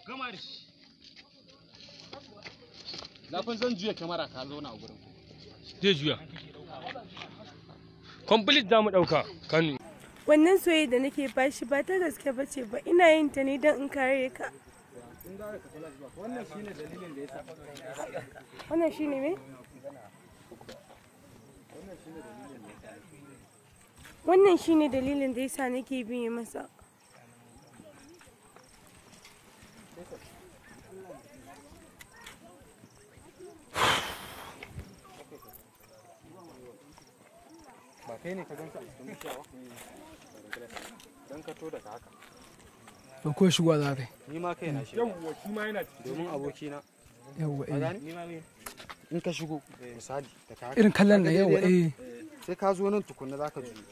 gama da shi. Zafin zan juya kyamara ka zauna a gurin. Zai juya. Complete za mu ɗauka Kano. Wannan soyayya da nake bashi ba ta gaske ba ce ba, ina yin ta ne don in kare ka. Wannan shine dalilin da yasa. Wannan shine me? Wannan shine dalilin da yasa nake biye masa. Ba kai ne ka ganka a cikin bishiyawa? Dan ka to daga haka. Ba ko shigo za kai. Ni ma kai na shi. Yawwa shi ma yana Domin abokina. Yawwa Ni ma ne. In ka shigo misali daga haka. irin kallon na yawwa Sai ka zo nan tukunna zaka juyo.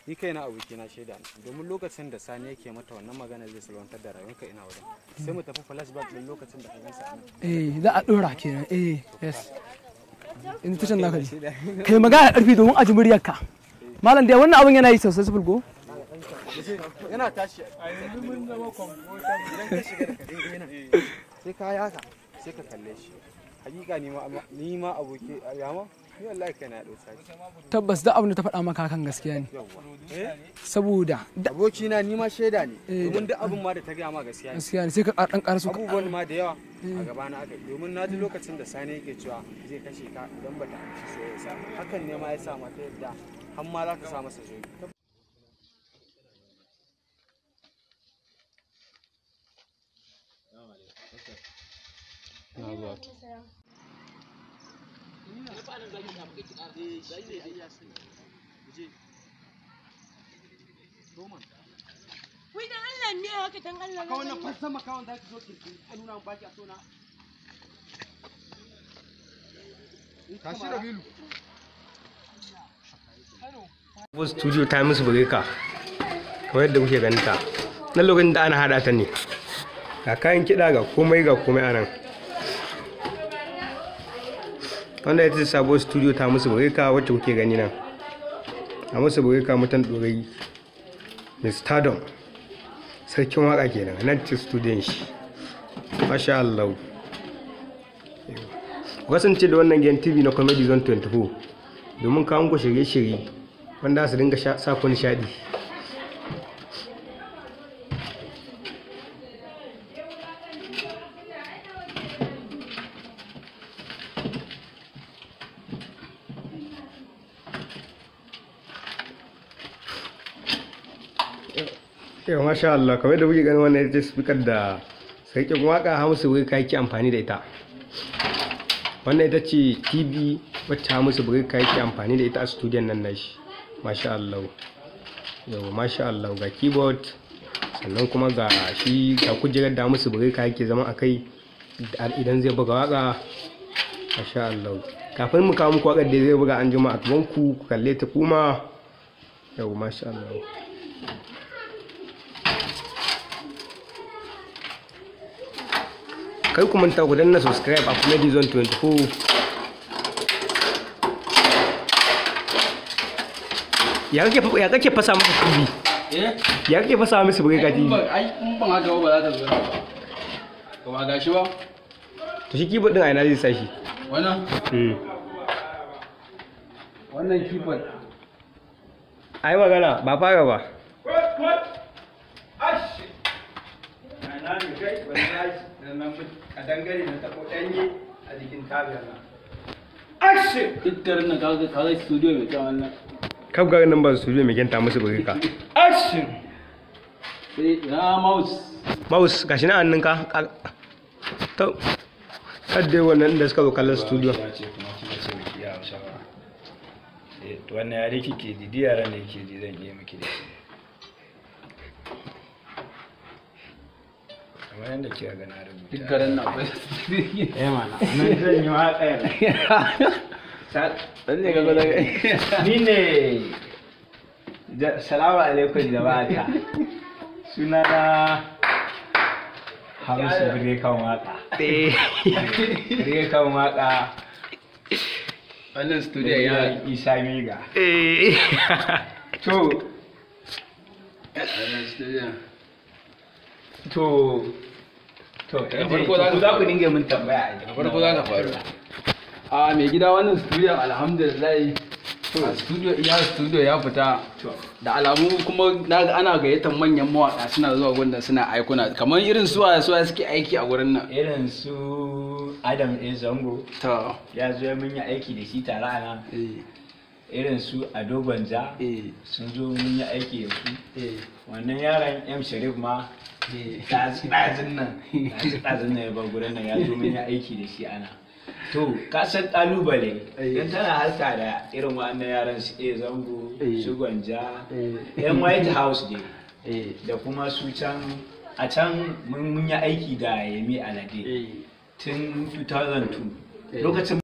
Ni kai na abokina shaida ne. Domin lokacin da Sani yake mata wannan magana zai salwantar da rayuwarka ina wajen. Sai mu tafi flashback din lokacin da ka gansa a nan. za a dora kenan yes. In tushen naka ji. Kai magana karfi domin a ji muryarka. Malam dai wannan abin yana yi sosai go. Yana tashi a yanzu mun zama kwamfuta idan ka shiga da kadai nan sai ka yaka sai ka kalle shi hakika ni ma aboki yama ni wallahi kai na dauka Tabbas da abin da ta faɗa maka kan gaskiya ne. Saboda aboki na ni ma shaida ne domin duk abin ma da ta ga ma gaskiya ne sai ka dan karasu abubuwan ma da yawa a gaba na aka domin na ji lokacin da Sani yake cewa zai kashe ka idan bata amshi soyayya hakan ne ma ya sa mata yadda har ma za ka sa masa zoyi. Na zuwa to. Wai dan Allah me haka dan Allah. Ka wannan fassama kawon da ki zo ki nuna baki a sona. Tashi da bilu. Voice studio ta musu bureka. Kamar yadda kuke ganin ta. Nan lokacin da ana hada ta ne. Ga kayan kiɗa ga komai anan. Wanda ita ce sabuwar studio ta musu bureka wacce kuke gani nan. A musu bureka mutan dorai. Mr. Dom. Sarkin waka kenan nan ce studion shi. Masha Allah. Kasance da wannan Gen TV na Comedy Zone 24 domin kawo muku shirye-shirye wanda su dinga sa ku nishaɗi. Yau masha Allah kamar da kuke ganin wannan ita speaker da sarkin waka Hamisu Bureka yake amfani da ita. Wannan ita ce TV wacce Hamisu Bureka yake amfani da ita a studion nan nashi. Masha Allah. Yau masha Allah ga keyboard sannan kuma ga shi ga kujerar da Hamisu Bureka yake zama a kai idan zai buga waka. Masha Allah. Kafin mu kawo muku wakar da zai buga an jima a gaban ku kalle ta kuma. Yau masha Allah. Kai ku manta ku danna subscribe a Comedy Zone 24. Ya kake fasa masa TV? Ya kake fasa masa Bureka TV? Ai in ban haka ba za ta zo ba. Ba ga shi ba. To shi keyboard din a ina zai sa shi? Wannan? Wannan keyboard. Ai magana ba fara ba. A dangare da tabo danye a jikin tabiyar nan. Action! Dukkan nan kaga studio mai kyau wannan. Kaf garin nan ba studio mai kyanta musu Bureka. Action! Sai na mouse. Mouse gashi na hannunka. To kadde wannan da suka zo kallon studio. To wannan yare kike ji yaran ne yake ji zan iya miki da shi. Kamar yadda kika ga na rubuta. Duk garin nan bai. Mana nan zan yi waƙa Dan ne ga gwada. Ni ne salamu alaikum jama'ata. Sunana Hamisu Burekan waka. Burekan waka. Wannan studio ya Isa Miga. To wannan studio. To to daga farko za za ku dinga mun tambaya daga farko za ka faru a mai gida wannan studio alhamdulillah a studio ya fita da alamu kuma naga ana gayyatar manyan mawaka suna zuwa gunda suna aikuna kamar irin suwa suke aiki a gurin nan irin su Adam A Zango to ya zo mun yi aiki da shi tare a nan irin su Ado Banja sun zo mun yi aiki da su wannan yaron M Sharif ma ɗazin nan ya bar gurin nan ya zo mun yi aiki da shi ana to ka san kalubale dan tana harka da irin wa'annan yaran su A Zango su Gwanja yan White House ne da kuma su can a can mun yi aiki da Yemi Alade tun 2002 lokacin